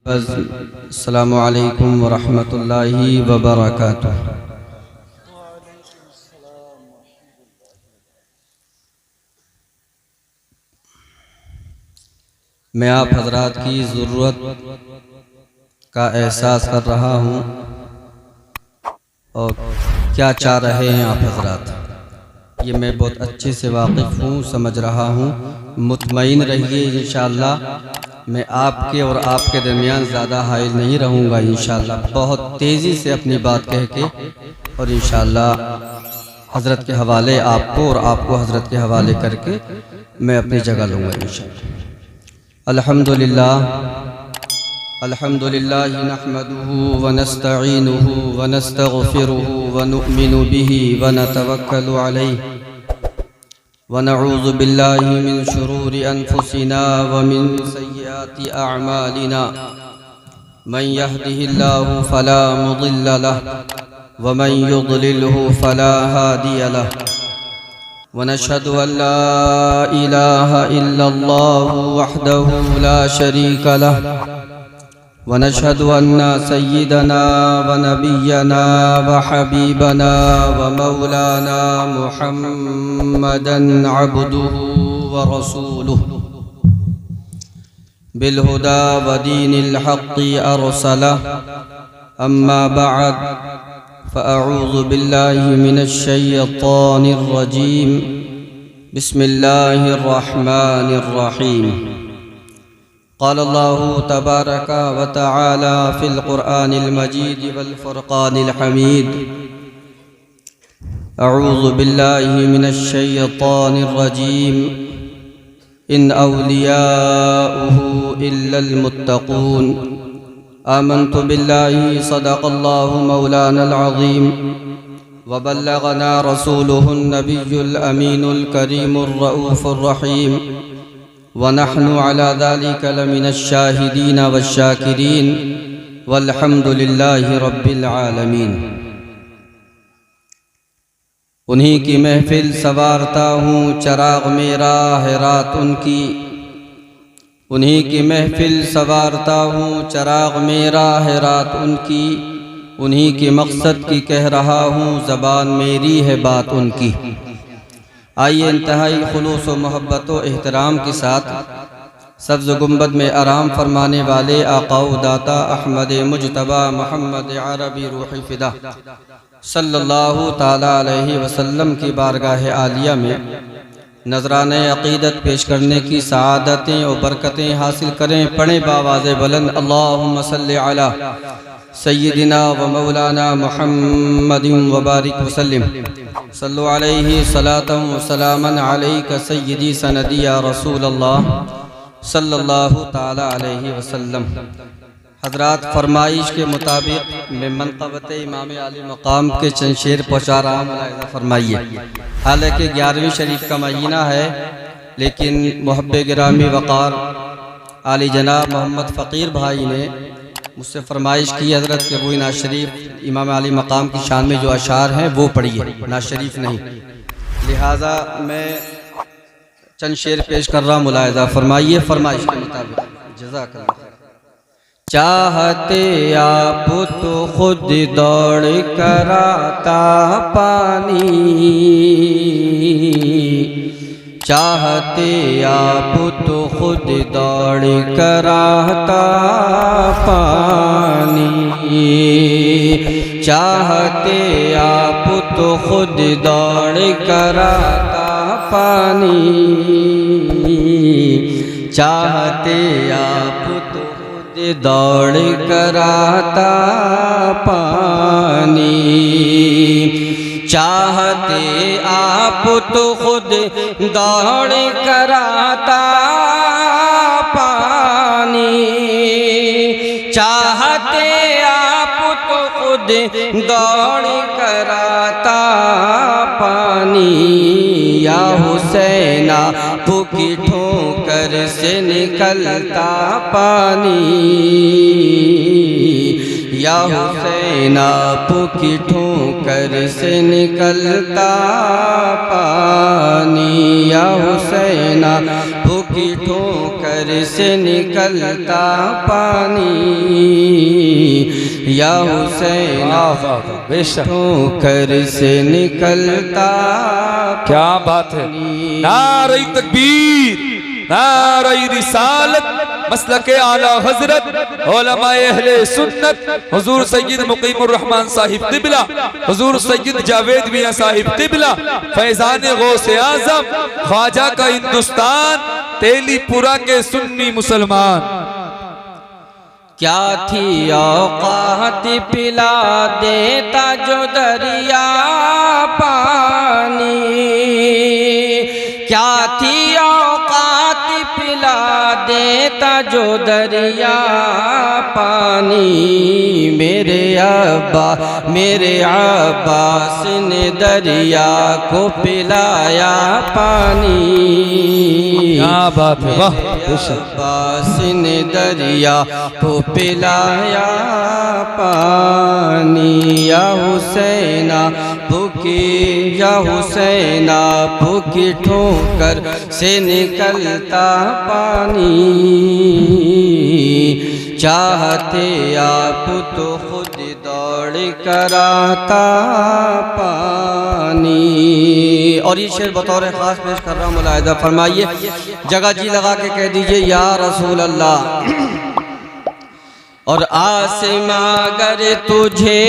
अस्सलामु अलैकुम वरहमतुल्लाहि वबरकातुहू। मैं आप हजरात की ज़रूरत का एहसास कर रहा हूँ और क्या चाह रहे हैं आप हजरात, ये मैं बहुत अच्छे से वाकिफ़ हूँ, समझ रहा हूँ। मुतमईन रहिए, इंशाअल्लाह मैं आपके और आपके दरमियान ज़्यादा हाइल नहीं रहूँगा। इंशाअल्लाह बहुत तेज़ी से अपनी बात कह के और इंशाअल्लाह हज़रत के हवाले आपको और आपको हज़रत के हवाले करके मैं अपनी जगह लूँगा इंशाअल्लाह। अल्हम्दुलिल्लाह अल्हम्दुलिल्लाह नहमदुहु व नस्तईनुहु व नस्तगफिरुहु व नुअमिनु बिही व नतवक्कलु अलैहि व नऊज़ु बिल्लाहि मिन शुरूरि अनफुसिना व मिन सय्यिआति अअमालिना। मन यहदिहिल्लाहु फला मुदिल्ल लहु व मन युद्लिलहु फला हादिय लहु। व नशहदु अन ला इलाहा इल्लल्लाहु वहदहु ला शरीका लहु व नशहदु अन्ना सय्यिदना व नबिय्यना व हबीबना व मौलाना मुहम्मदन अब्दुहु व रसूलुहु बिलहुदा व दीनिल हक़्क़ि अरसलहु। अम्मा बअद फ़अऊज़ु बिल्लाहि मिनश शैतानिर रजीम। बिस्मिल्लाहिर रहमानिर रहीम। क़ाल अल्लाहु तबारक व तआला फ़िल क़ुरआनिल मजीद वल फ़ुरक़ानिल हमीद। अऊज़ु बिल्लाहि मिनश शैतानिर रजीम। इन औलियाउहु इल्लल मुत्तक़ून। आमन्तु बिल्लाहि सदक़ल्लाहु मौलानल अज़ीम व बल्लगना रसूलुहुन नबियुल अमीनुल करीमुर रऊफ़ुर रहीम व नहनु अला ज़ालिका लमिनश शाहिदीन वश्शाकिरीन वल्हम्दुलिल्लाहि रब्बिल आलमीन। उन्हीं की महफिल संवारता हूँ, चराग मेरा है रात उनकी। उन्हीं की महफिल संवारता हूँ, चराग मेरा है रात उनकी। उन्हीं के मकसद की कह रहा हूँ, ज़बान मेरी है बात उनकी। आइए इंतहाई खुलूस व मोहब्बत व एहतराम के साथ सब्ज़ गुंबद में आराम फरमाने वाले आका व दाता अहमद मुजतबा मोहम्मद अरबी रूह फ़िदा सल्लल्लाहु ताला अलैहि वसल्लम की बारगाह आलिया में नजराने अक़ीदत पेश करने की सआदतें और बरकतें हासिल करें। पढ़ें बावाज़े बुलंद अल्लाहुम्मा सल्लि अला सय्यिदिना व मौलाना मुहम्मदिन व बारिक वसल्लिम। सल्लु अलैहि सलातन व सलामन अलैका सय्यिदी सनदी या रसूलल्लाह सल्लल्लाहु ताला अलैहि वसल्लम। हज़रात, फरमाइश के मुताबिक मैं मनक़बत इमाम आली मकाम के चंद शेर पहुँचा रहा हूँ, मुलाहिज़ा फरमाइए। हालांकि 11वीं शरीफ का महीना है, लेकिन मुहब्बे गिरामी वक़ार आली जनाब मोहम्मद फ़कीर भाई ने मुझसे फरमाइश की, हज़रत के वो नाज शरीफ इमाम आली मकाम की शान में जो अशार हैं वो पढ़िए, नाज शरीफ नहीं। लिहाजा मैं चंद शेर पेश कर रहा हूँ, मुलाहिज़ा फरमाइए फरमाइश के मुताबिक। जज़ाकल्लाह। चाहते आप तो खुद दौड़ कर आता पानी, चाहते आप तो खुद दौड़ कर आता पानी, चाहते आप तो खुद दौड़ कर आता पानी, चाहते आप तो दौड़ कर आता पानी, चाहते आप तो खुद दौड़ कर आता पानी, चाहते आप तो खुद दौड़ कर आता पानी। या हुसैना भूखी ठोकर से निकलता पानी, या हुसैना भूखी ठोकर से निकलता पानी, या हुसैना भूखी भूखी ठोकर से निकलता पानी, या हुसैन ठोकर से निकलता। क्या बात है। नारे तकबीर, नारे रिसालत, मसलके आला हजरत उलमाए अहले सुन्नत, हुजूर सैयद मुकीमुर रहमान साहिब क़िबला, हुजूर सैयद जावेद मियां साहिब क़िबला, फैजान गौसे आजम, ख्वाजा का हिंदुस्तान, तेलीपुरा के सुन्नी मुसलमान। क्या थी औकात पिला देता जो दरिया पानी, क्या थी औकात पिला देता जो दरिया पानी। मेरे अब्बास ने दरिया को पिलाया पानी। क्या बात है, वाह। अब्बास ने दरिया को पिलाया पानी, या हुसैना भूखी, या हुसैना भूखी ठोकर से निकलता पानी। चाहते आप तो खुद दौड़ कर आता पानी। और ये शेर बतौर ख़ास पेश कर रहा हूँ, मुलाहिज़ा फरमाइए। जगह जी लगा के कह दीजिए या रसूल अल्लाह। और आसमां अगर तुझे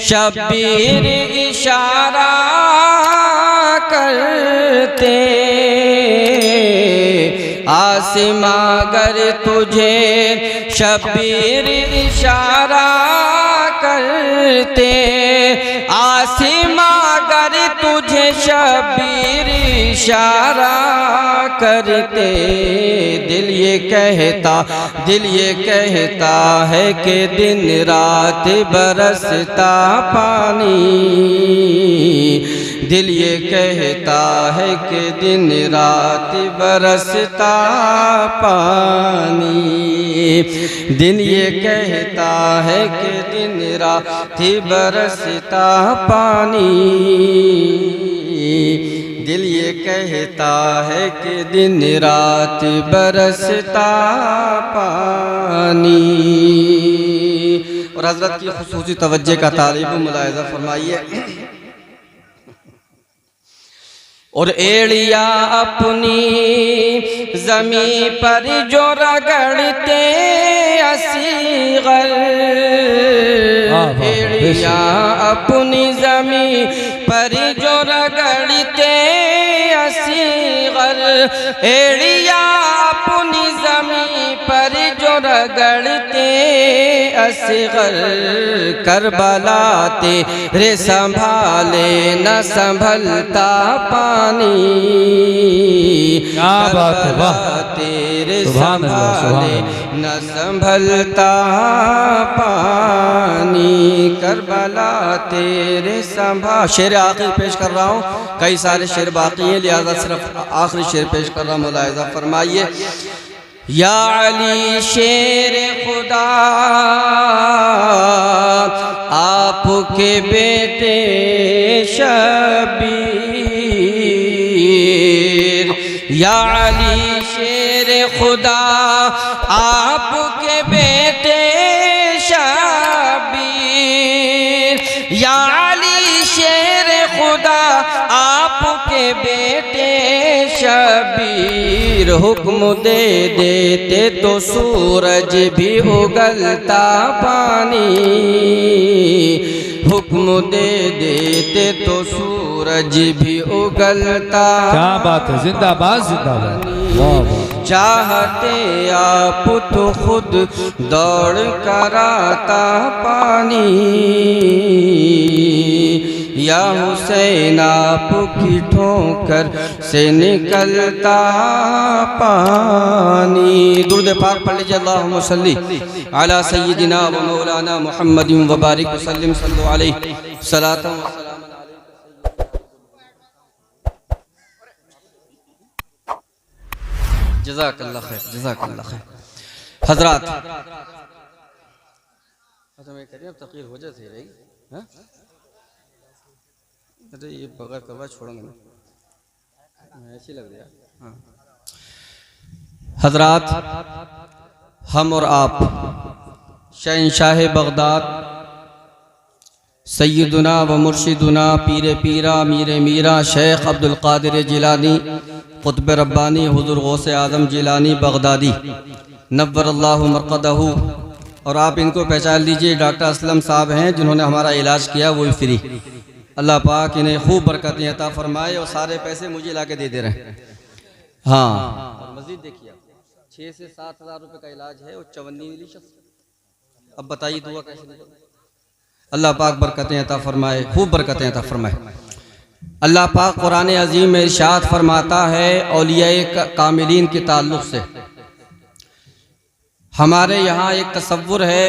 शब्बीर इशारा करते, आसमां अगर तुझे शब्बीर इशारा करते, आसमां अगर तुझे शब्बीर इशारा करते। दिल ये कहता है कि दिन रात बरसता पानी, दिल ये कहता है कि दिन रात बरसता पानी, दिल ये कहता है कि दिन रात बरसता पानी, दिल ये कहता है कि दिन रात बरसता पानी। और हज़रत की खुसूसी तवज्जो का तालिब मुलाहिज़ा फरमाइए। और एड़िया अपनी ज़मी पर जो रगड़ते असग़र, एड़िया अपनी ज़मी पर जो रगड़ते असग़र, एड़िया अपनी ज़मी पर जो रगड़ते असग़र, करबला तेरे संभाले न संभलता पानी। क्या बात है, वाह। तेरे संभाले न संभलता पानी, करबला तेरे संभाल। शेर आखिर पेश कर रहा हूँ, कई सारे शेर बाकी हैं, लिहाजा सिर्फ आखिरी शेर पेश कर रहा हूँ, मुलाहिज़ा फरमाइए। या अली शेर खुदा आपके बेटे शबीर, या अली शेर खुदा आपके बेटे शबीर, या अली शेर खुदा आपके बेटे शबीर। हुक्म दे देते तो सूरज भी उगलता पानी, हुक्म दे देते तो सूरज भी उगलता। क्या बात है, जिंदाबाद जिंदाबाद, वाह वाह। चाहते आप तो खुद दौड़ कर आता पानी, या हुसैन आपकी ठोकर से निकलता पानी। दुरूद पाक पढ़ लीजिए। अल्लाहुम्मा सल्ली अला सय्यिदिना व मौलाना मुहम्मदिन व बारिक वसल्लिम सल्लल्लाहु अलैहि सलातन व सलाम। जज़ाकल्लाह खैर, जज़ाकल्लाह खैर। हज़रात मैं कह रही हूँ तक़रीर हो जाती रहेगी। हाँ, अरे ये बगैर कवा छोड़ूंगा ना, ऐसी लग रही है। हाँ। हजरात, हम और आप शहंशाह बगदाद सैयदुना व मुर्शिदुना पीर पीरा मीर मीरा शेख अब्दुल कादिर जिलानी कुतुब रब्बानी हुज़ूर गौस आज़म जिलानी बगदादी नव्वरल्लाहु मरक़दहू, और आप इनको पहचान लीजिए, डॉक्टर असलम साहब हैं जिन्होंने हमारा इलाज किया, वो भी फ्री। अल्लाह पाक इन्हें खूब बरकतें अता फरमाए और सारे पैसे मुझे ला के दे रहे हैं। हाँ, और मज़ीद देखिए, 6 से 7 हज़ार रुपये का इलाज है और 54 शख्स। अब बताइए दुआ कैसे निकले? अल्लाह पाक बरकतें अता फरमाए, खूब बरकतें अता फरमाए। अल्लाह पाक कुरान अजीम में इरशाद फरमाता है औलियाए कामिलीन के ताल्लुक़ से। हमारे यहाँ एक तसव्वुर है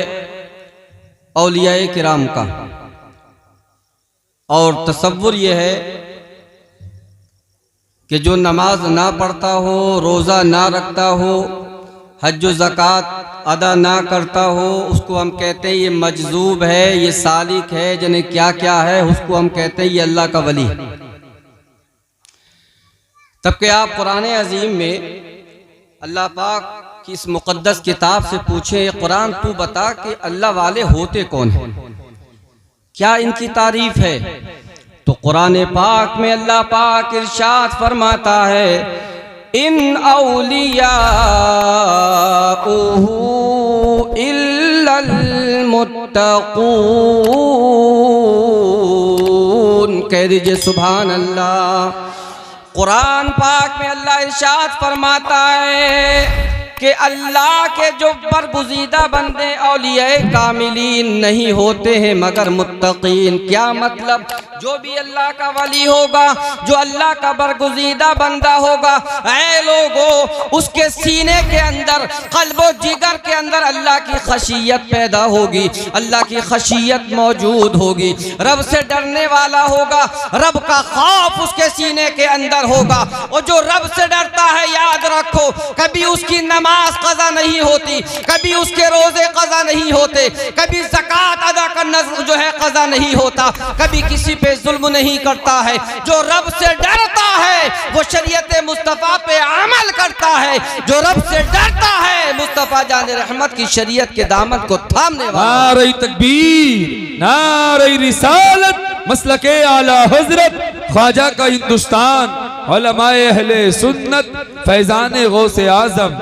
औलियाए किराम का, और तसव्वुर ये है कि जो नमाज ना पढ़ता हो, रोज़ा ना रखता हो, हज व ज़कात अदा ना करता हो, उसको हम कहते हैं ये मजज़ूब है, ये सालिक है, जिन्हें क्या क्या है, उसको हम कहते हैं ये अल्लाह का वली। तब कि आप कुरान अजीम में अल्लाह पाक कि इस मुक़द्दस किताब से पूछे, कुरान तू बता कि अल्लाह वाले होते कौन हैं, क्या इनकी तारीफ है? तो कुरान पाक में अल्लाह पाक इरशाद फरमाता है, इन औलियाउहु इल्लल मुत्तक़ून। कह दीजिए सुभान अल्लाह। कुरान पाक में अल्लाह इरशाद फरमाता है कि अल्लाह के जो बरगुज़ीदा बंदे औलियाए कामिलीन नहीं होते हैं मगर मुत्तकीन। क्या मतलब? जो भी अल्लाह का वली होगा, जो अल्लाह का बरगुज़ीदा बंदा होगा, ऐ लोगों, उसके सीने के अंदर, क़ल्बो जिगर के अंदर अल्लाह की खशियत पैदा होगी, अल्लाह की खशियत मौजूद होगी, रब से डरने वाला होगा, रब का खौफ उसके सीने के अंदर होगा। और जो रब से डरता है, याद रखो, कभी उसकी नमाज कज़ा नहीं होती, कभी उसके रोज़े कज़ा नहीं होते, कभी ज़कात अदा करना जो है कज़ा नहीं होता, कभी किसी पे जुल्म नहीं करता है। जो रब से डरता है वो शरीयत मुस्तफ़ा पे अमल करता है। जो रब से डरता है मुस्तफ़ा जान रहमत की शरीयत के दामन को थामने वाला। नारे तकबीर, नारे रिसालत, मसलके आला हजरत ख्वाजा का हिंदुस्तान, उलमाए अहले सुन्नत, फैज़ान गौसे आज़म।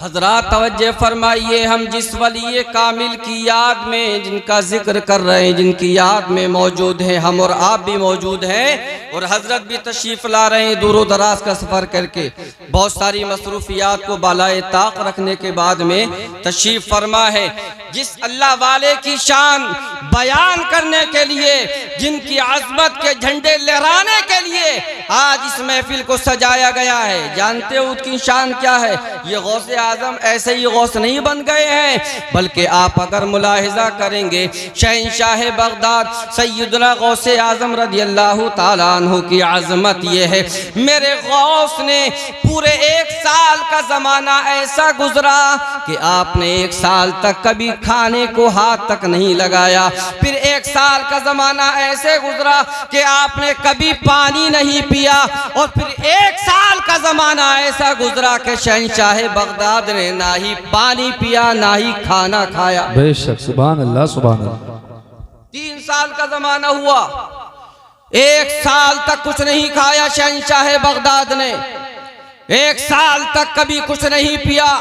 हजरात तवज्जो फरमाइए, हम जिस वली कामिल की याद में जिनका जिक्र कर रहे हैं, जिनकी याद में मौजूद हैं, हम और आप भी मौजूद हैं, और हजरत भी तशरीफ़ ला रहे हैं दूर दराज का सफ़र करके, बहुत सारी मसरूफियात को बालाए ताक रखने के बाद में तशरीफ़ फरमा है। जिस अल्लाह वाले की शान बयान करने के लिए, जिनकी आज़मत के झंडे लहराने के लिए आज इस महफिल को सजाया गया है, जानते हो उसकी शान क्या है? ये गौसे आज़म ऐसे ही गौस नहीं बन गए हैं, बल्कि आप अगर मुलाहिजा करेंगे, शहंशाह बगदाद सैयदना गौसे आज़म रज़ियल्लाहु ताला अन्हु की आज़मत ये है, मेरे गौस ने पूरे 1 साल का ज़माना ऐसा गुजरा कि आपने 1 साल तक कभी खाने को हाथ तक नहीं लगाया। फिर 1 साल का ज़माना ऐसे गुजरा कि आपने कभी पानी नहीं पिया, और फिर 1 साल का ज़माना ऐसा गुजरा कि शहंशाह बगदाद ने ना ही पानी पिया ना ही खाना खाया। बेशक, सुभान अल्लाह, सुभान अल्लाह। 3 साल का ज़माना हुआ, 1 साल तक कुछ नहीं खाया शहंशाह बगदाद ने, 1 साल तक कभी कुछ नहीं पिया,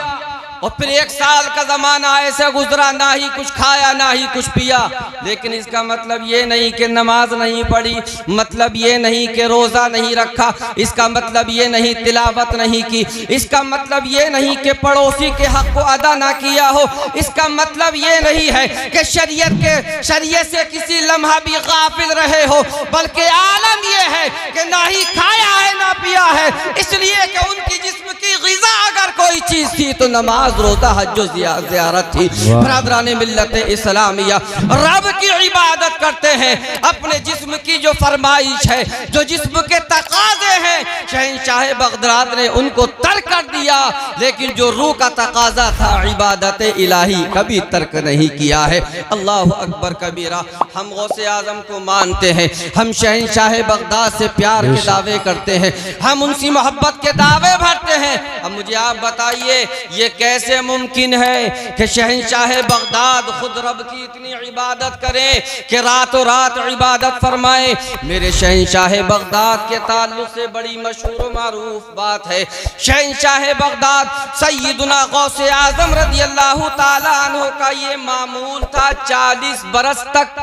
और फिर 1 साल का ज़माना ऐसे गुजरा, ना ही कुछ खाया ना ही कुछ पिया। लेकिन इसका मतलब ये नहीं कि नमाज नहीं पढ़ी, मतलब ये नहीं कि रोज़ा नहीं रखा, इसका मतलब ये नहीं तिलावत नहीं की, इसका मतलब ये नहीं कि पड़ोसी के हक़ को अदा ना किया हो, इसका मतलब ये नहीं है कि शरीयत से किसी लम्हा भी गाफिल रहे हो, बल्कि आलम ये है कि ना ही खाया है ना पिया है, इसलिए कि उनकी जिस्म की ग़िज़ा अगर कोई चीज़ थी तो नमाज नमाज, रोज़ा, हज व ज़ियारत थी। बरादरान मिल्लत इस्लामिया, रब की इबादत करते हैं, अपने जिस्म की जो फरमाइश है, जो जिस्म के तकाज़े हैं, शहंशाह बगदाद ने उनको तर्क कर दिया, लेकिन जो रूह का तकाज़ा था इबादत इलाही कभी तर्क नहीं किया है। अल्लाह अकबर कबीरा। हम गौसे आज़म को मानते हैं, हम शहंशाह बगदाद से प्यार के दावे करते हैं, हम उनसी मोहब्बत के दावे भरते हैं। अब मुझे आप बताइए ये कैसे मुमकिन है कि शहंशाह बगदाद खुद रब की इतनी इबादत करें कि रातों रात इबादत फरमाए। मेरे शहंशाह बगदाद के ताल्लुक से बड़ी मशहूर मारूफ बात है, शहंशाह बगदाद सैयदुना गौसे आज़म रज़ियल्लाहु ताला अन्हु का ये मामूल था 40 बरस तक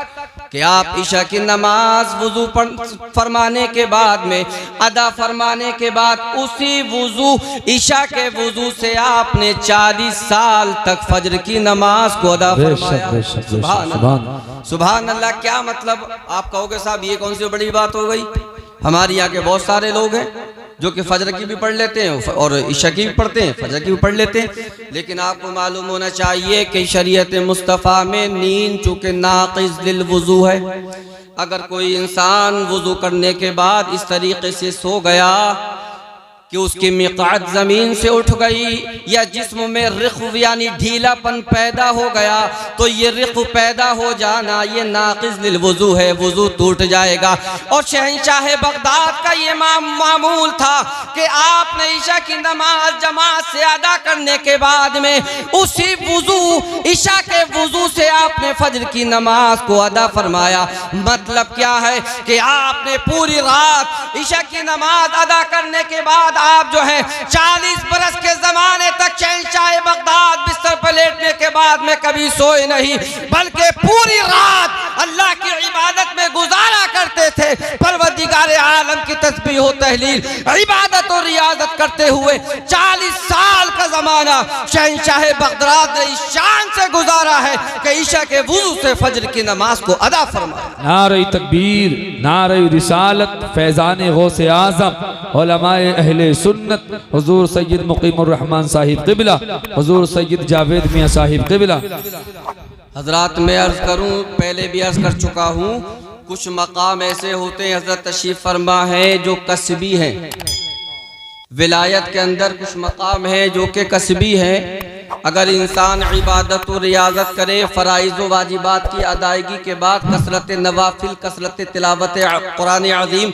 कि आप इशा की नमाज वुजू फरमाने के बाद में, अदा फरमाने के बाद, उसी वुजू इशा के वुजू से आपने 40 साल तक फजर की नमाज को अदा फरमाया। सुभान अल्लाह। क्या मतलब? आप कहोगे साहब ये कौन सी बड़ी बात हो गई? हमारे यहाँ के बहुत सारे लोग हैं जो कि फजर की भी पढ़ लेते हैं और इशा की भी पढ़ते हैं, फजर की भी पढ़ लेते हैं, लेकिन आपको मालूम होना चाहिए कि शरीयत मुस्तफ़ा में नींद चूँकि नाक़िज़ लिल वुज़ू है। अगर कोई इंसान वुज़ू करने के बाद इस तरीके से सो गया कि उसकी मिक़ात ज़मीन से उठ गई या जिस्म में रिख्व यानी ढीलापन पैदा हो गया, तो ये रिख्व पैदा हो जाना ये नाक़िज़ लिल वुज़ू है, वुज़ू टूट जाएगा। और शहंशाह बगदाद का ये मामूल था कि आपने इशा की नमाज जमात से अदा करने के बाद में उसी वुज़ू इशा के वुज़ू से आपने फजर की नमाज को अदा फरमाया। मतलब क्या है कि आपने पूरी रात इशा की नमाज अदा करने के बाद आप जो है 40 बरस के जमाने तक शहंशाह बगदाद बिस्तर पर लेटने के बाद में कभी सोए नहीं, बल्कि पूरी रात अल्लाह की इबादत में गुजारा करते थे। परवरदिगार आलम की तस्बीह व तहलील, इबादत और रियाजत करते हुए 40 साल का जमाना शहंशाह बगदाद ने इस शान से गुजारा है कि ईशा के वुज़ू से फजर की नमाज को अदा फरमाया। नारे तकबीर, नारे रिसालत, फैज़ान गौसे आज़म, उलमाए अहले सुन्नत, हुजूर सैयद मुकीमुर रहमान साहिब क़िबला, हुजूर सैयद जावेद मियाँ साहिब क़िबला। हजरात मैं अर्ज़ करूँ, पहले भी अर्ज़ कर चुका हूँ, कुछ मकाम ऐसे होते हैं, हजरत तशरीफ़ फरमा है, जो कसबी हैं। विलायत के अंदर कुछ मकाम है जो कि कसबी है। अगर इंसान इबादत और रियाजत करे, फ़राइज़ व वाजिबात की अदायगी के बाद कसरत नवाफिल, कसरत तिलावत कुरान अज़ीम,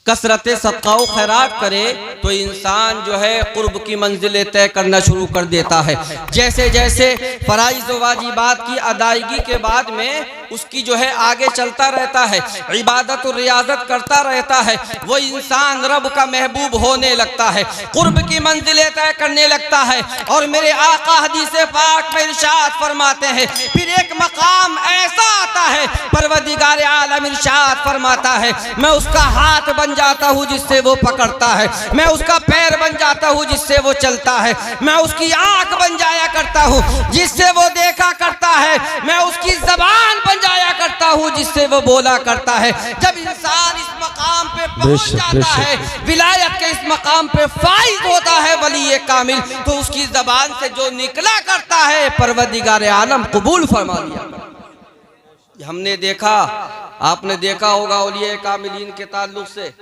कसरत सदका व खैरात करे, तो इंसान जो है कुर्ब की मंजिलें तय करना शुरू कर देता है। जैसे जैसे फ़राइज़ व वाजिबात की अदायगी के बाद में उसकी जो है आगे चलता रहता है, इबादत और रियाजत करता रहता है, वो इंसान रब का महबूब होने लगता है, कुर्ब की मंजिलें तय करने लगता है। और मेरे आका हदीस पाक में इरशाद फरमाते हैं, फिर एक मकाम ऐसा आता है, परवरदिगार आलम इरशाद फरमाता है, मैं उसका हाथ बन जाता हूँ जिससे वो पकड़ता है, मैं उसका पैर बन जाता हूँ जिससे वो चलता है, मैं उसकी आंख बन जाया करता हूँ जिससे वो देखा करता है, मैं उसकी ज़बान बन जाया करता हूँ जिससे वो बोला करता है। जब इंसान इस मकाम पे पहुंच जाता है, विलायत के इस मकाम पे फाइज होता है वली कामिल, तो उसकी ज़बान से जो निकला करता है परवरदिगार आलम कबूल फरमा लिया। हमने देखा, आपने देखा होगा औलिया कामिलीन के ताल्लुक से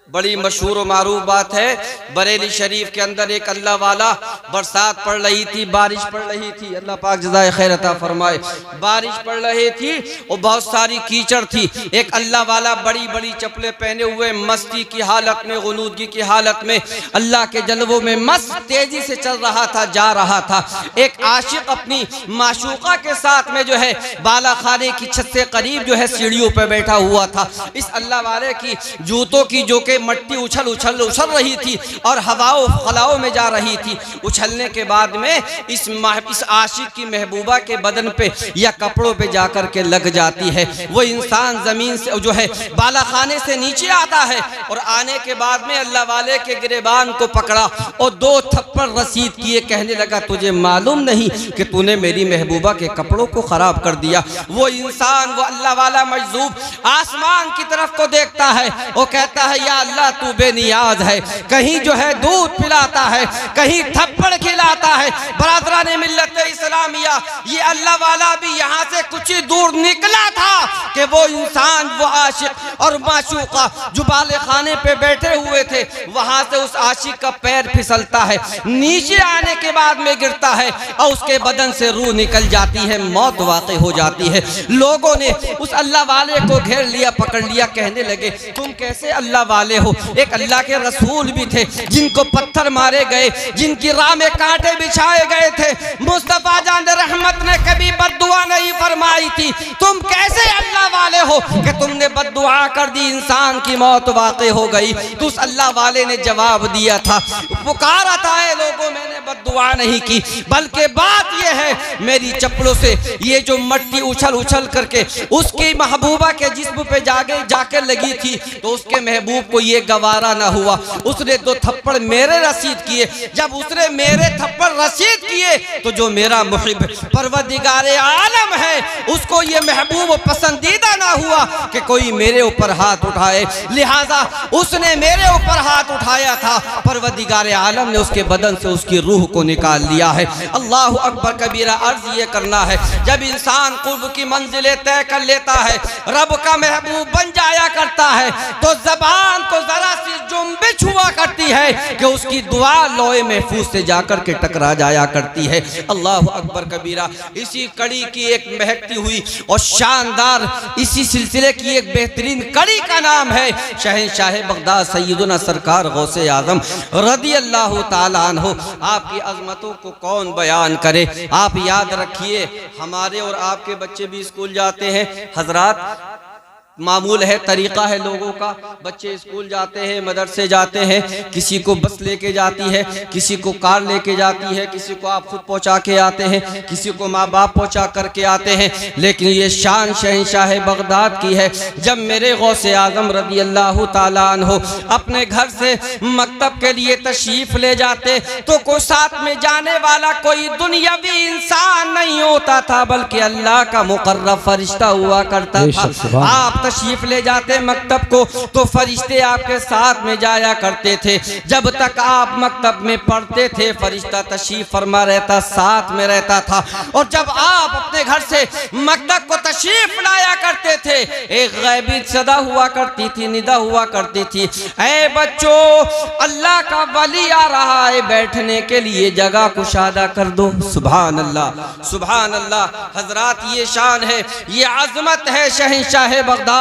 बड़ी मशहूर और मारूफ बात है। बरेली शरीफ के अंदर एक अल्लाह वाला, बरसात पड़ रही थी, बारिश पड़ रही थी, अल्लाह पाक जज़ाए खैर अता फरमाए, बारिश पड़ रही थी और बहुत सारी कीचड़ थी। एक अल्लाह वाला बड़ी बड़ी चप्पलें पहने हुए मस्ती की हालत में, गुनूदगी की हालत में, अल्लाह के जलवों में मस्त तेजी से चल रहा था, जा रहा था। एक आशिक अपनी माशूका के साथ में जो है बाला खाने की छत से करीब जो है सीढ़ियों पर बैठा हुआ था। इस अल्लाह वाले की जूतों की जो के मट्टी उछल उछल उछल रही थी और हवाओं खलाओं में जा रही थी। उछलने के बाद में इस आशिक की महबूबा के बदन पे या कपड़ों पे जाकर के लग जाती है। वो इंसान जमीन से जो है बाला खाने से नीचे आता है और आने के बाद में अल्लाह वाले के गिरेबान को पकड़ा और 2 थप्पड़ रसीद किए, कहने लगा तुझे मालूम नहीं कि तूने मेरी महबूबा के कपड़ों को खराब कर दिया। वो इंसान, वो अल्लाह वाला मजजूब आसमान की तरफ को देखता है, वो कहता है या अल्लाह तू बेनियाज है। कहीं जो है दूध पिलाता है, कहीं थप्पड़ खिलाता है। बरादरान मिल्लत इस्लामिया, ये अल्लाह वाला भी यहाँ से कुछ ही दूर निकला था कि वो इंसान, वो आशिक और माशूका जो बाले खाने पे बैठे हुए थे, वहां से उस आशिक का पैर फिसलता है, नीचे आने के बाद में गिरता है और उसके बदन से रूह निकल जाती है, मौत वाक़ई हो जाती है। लोगों ने उस अल्लाह वाले को घेर लिया, पकड़ लिया, कहने लगे तुम कैसे अल्लाह वाले हो? एक अल्लाह के रसूल भी थे जिनको पत्थर मारे गए, जिनकी राह में कांटे बिछाए गए थे। मुस्तफा जान रहमत ने कभी बद्दुआ नहीं फरमाई थी। तुम कैसे अल्लाह वाले हो कि तुमने बद्दुआ कर दी, इंसान की मौत वाक़ई हो गई? तो उस अल्लाह वाले ने जवाब दिया था, पुकारा था, है लोगों मैंने बद्दुआ नहीं की, बल्कि बात यह है मेरी चप्पलों से ये जो मट्टी उछल उछल करके उसकी महबूबा के जिस्म पे जाकर लगी थी, तो उसके महबूब को ये गवारा ना हुआ, उसने 2 थप्पड़ मेरे रसीद किए। जब उसने मेरे थप्पड़ रसीद किए तो जो मेरा मुहिब परवरदिगारे आलम है उसको ये महबूब पसंदीदा ना हुआ कि कोई मेरे ऊपर हाथ उठाए, लिहाजा उसने मेरे ऊपर हाथ उठाया था। परवरदिगारे आलम ने उसके बदन से उसकी रूह को निकाल लिया है। अल्लाह अकबर कबीरा। अर्ज ये करना है, जब इंसान कुर्ब की मंजिलें तय कर लेता है, रब का महबूब बन जाया करता है, तो जबान को जरा सी जुम्बिश हुआ करती है कि उसकी दुआ लोहे महफूज से जाकर के टकरा जाया करती है। अल्लाह अकबर कबीरा। इसी कड़ी की एक महकती हुई और शानदार, इसी सिलसिले की एक बेहतरीन कड़ी का नाम है शहंशाह बगदाद सैयदना सरकार गौसे आजम रदी अल्लाह ताला अन्हु। आपकी अजमतों को कौन बयान करे। आप याद रखिए, हमारे और आपके बच्चे भी स्कूल जाते हैं हजरात, मामूल है, तरीका है लोगों का, बच्चे स्कूल जाते हैं, मदरसे जाते हैं, किसी को बस लेके जाती है, किसी को कार लेके जाती है, किसी को आप खुद पहुंचा के आते हैं, किसी को माँ बाप पहुंचा करके आते हैं। लेकिन ये शान शहंशाह बगदाद की है। जब मेरे गौसे आजम रज़ी अल्लाह ताला अन्हु अपने घर से मकतब के लिए तशरीफ ले जाते तो कोई साथ में जाने वाला कोई दुनियावी इंसान नहीं होता था, बल्कि अल्लाह का मुकर्रब फरिश्ता हुआ करता था। आप तशरीफ ले जाते मकतब को तो फरिश्ते आपके साथ में जाया करते थे। जब तक आप मकतब में पढ़ते थे फरिश्ता तशरीफ फरमा रहता, साथ में रहता था। और जब आप अपने घर से मकतब को तशरीफ लाया करते थे, एक गैबी सदा हुआ करती थी, निदा हुआ करती थी, ऐ बच्चों अल्लाह का वली आ रहा है, बैठने के लिए जगह कुशादा कर दो। सुभान अल्लाह, सुभान अल्लाह। हजरात ये शान है, ये आजमत है शहंशाह बगदाद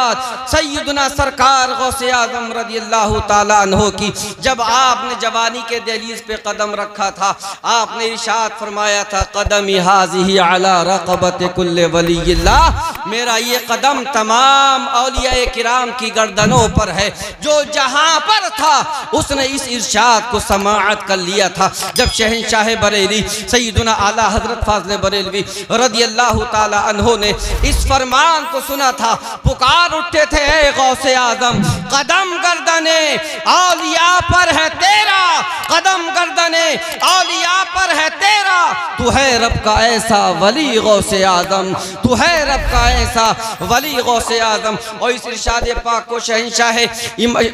सैयदना सरकार गौसे आजम रज़ियल्लाहु ताला अन्हु की। जब आपने जवानी के दहलीज पे कदम रखा था, आपने इरशाद फरमाया था, कदमी हाज़िही अला रक़बति कुल्ले वलिय्यिल्लाह, मेरा ये कदम तमाम औलिया किराम की गर्दनों पर है। जो जहां पर था उसने इस इरशाद को समाअत कर लिया था। जब शहंशाह बरेली सैयदना आला हजरत फाज़िल बरेलवी रज़ियल्लाहु ताला अन्हु ने इस फरमान को सुना था, पुकार उठते थे, ऐ गौसे आजम कदम गर्दने औलिया पर है तेरा, कदम गर्दने औलिया पर है तेरा, तू है रब का ऐसा वली गौसे आजम, तू है रब का ऐसा वली गौसे आजम। और इस इरशाद पाक को शहंशाह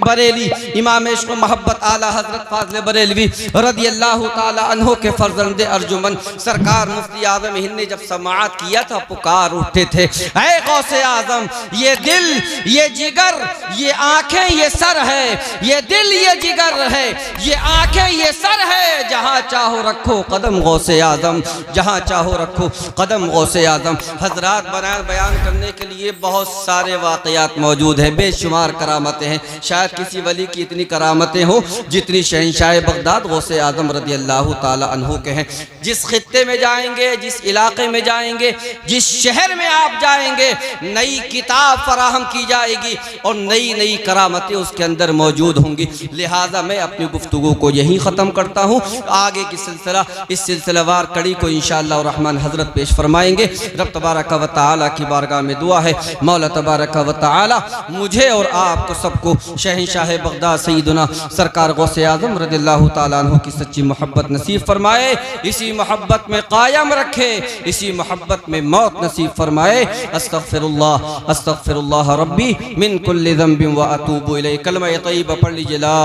बरेली इमाम इश्क़ मोहब्बत आला हजरत फाज़िल बरेलवी रज़ियल्लाहु ताला अन्हु के फर्जंदे अर्जुमन सरकार मुफ्ती आज़म हिंद ने जब समाअत किया था, पुकार उठते थे, ऐ गौसे आजम ये दिल, ये जिगर, ये आंखें, ये सर है, ये दिल, ये जिगर है, ये आंखें, ये सर है, जहां चाहो रखो कदम गौसे आजम, जहां चाहो रखो कदम गौसे आजम। हजरात बयान करने के लिए बहुत सारे वाक़यात मौजूद हैं, बेशुमार करामतें हैं। शायद किसी वली की इतनी करामतें हो जितनी शहंशाह बगदाद गौसे आजम रज़ियल्लाहु ताला अन्हु के हैं। जिस खित्ते में जाएंगे, जिस इलाके में जाएंगे, जिस शहर में आप जाएंगे, नई किताब फराहम की जाएगी और नई नई करामतें उसके अंदर मौजूद होंगी। लिहाजा मैं अपनी गुफ्तगू को यहीं ख़त्म करता हूँ। आगे की सिलसिला, इस सिलसिलेवार कड़ी को इंशाअल्लाह रहमान हजरत पेश फरमाएंगे। रब तबारक व ताला की बारगाह में दुआ है, मौला तबारक व ताला मुझे और आपको सबको शहंशाह बगदाद सैयदना सरकार गौसे आज़म रज़ियल्लाहु ताला अन्हु की सच्ची मोहब्बत नसीब फरमाए, इसी मोहब्बत में कायम रखे, इसी मोहब्बत में मौत नसीब फरमाए। अस्तग़फिरुल्लाह रब्बी मिन कुल्लि ज़ंबिन व अतूबु इलैहि। कलमा तय्यबा पढ़ लीजिए, ला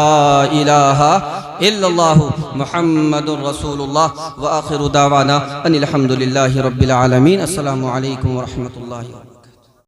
इलाहा इल्लल्लाहु मुहम्मदुर रसूलुल्लाह व आखिरु दावाना अनिल हम्दुलिल्लाहि रब्बिल आलमीन। अस्सलामु अलैकुम व रहमतुल्लाहि।